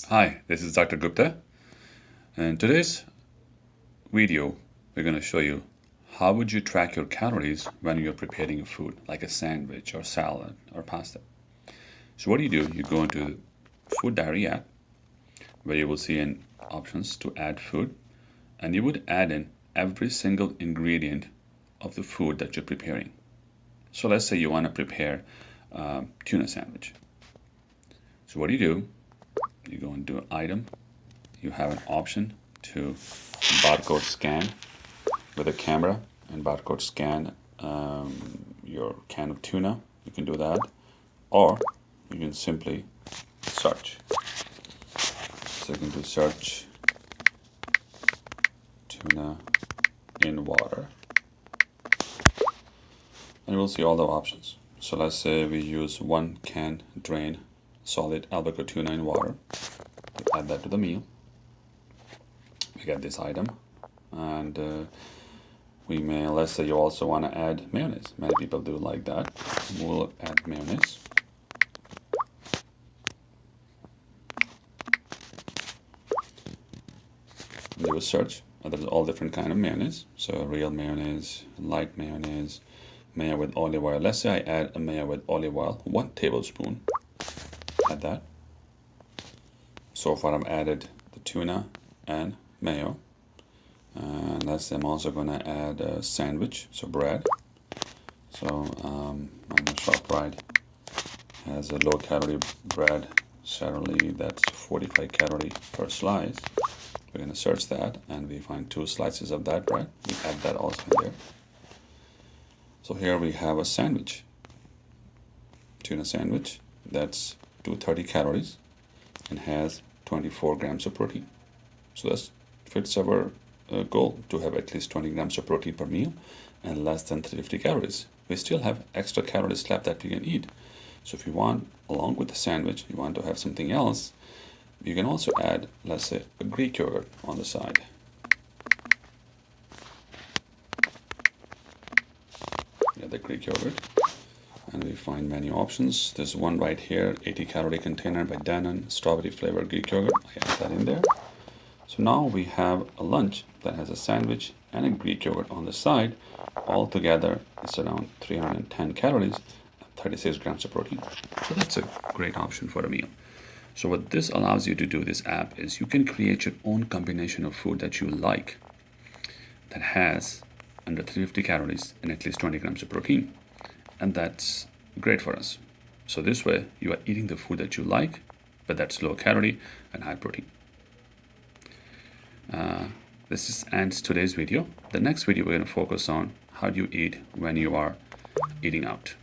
Hi, this is Dr. Gupta. In today's video, we're going to show you how would you track your calories when you're preparing a food like a sandwich or salad or pasta. So what do? You go into Food Diary app where you will see an options to add food, and you would add in every single ingredient of the food that you're preparing. So let's say you want to prepare tuna sandwich. So what do? You go into item, you have an option to barcode scan with a camera and barcode scan your can of tuna. You can do that, or you can simply search. So you can do search tuna in water, and you will see all the options. So let's say we use 1 can drain solid albacore tuna in water. We add that to the meal. We get this item, and we may, let's say you also want to add mayonnaise. Many people do like that. We'll add mayonnaise. Do a search. There's all different kind of mayonnaise. So real mayonnaise, light mayonnaise, mayo with olive oil. Let's say I add a mayo with olive oil, 1 tablespoon. Add that. So far I've added the tuna and mayo. And let's say I'm also going to add a sandwich, so bread. So I know ShopRite has a low calorie bread, certainly that's 45 calorie per slice. We're going to search that and we find 2 slices of that bread. We add that also in there. So here we have a sandwich, tuna sandwich, that's 230 calories and has 24 grams of protein. So that fits our goal to have at least 20 grams of protein per meal and less than 350 calories. We still have extra calories left that we can eat. So if you want, along with the sandwich, you want to have something else, you can also add, let's say, a Greek yogurt on the side. Yeah, the Greek yogurt. And we find many options. There's one right here, 80 calorie container by Danone, strawberry flavored Greek yogurt. I add that in there. So now we have a lunch that has a sandwich and a Greek yogurt on the side. Altogether, it's around 310 calories and 36 grams of protein. So that's a great option for a meal. So what this allows you to do, this app, is you can create your own combination of food that you like that has under 350 calories and at least 20 grams of protein. And that's great for us. So this way, you are eating the food that you like, but that's low calorie and high protein. This ends today's video. The next video, we're going to focus on how do you eat when you are eating out.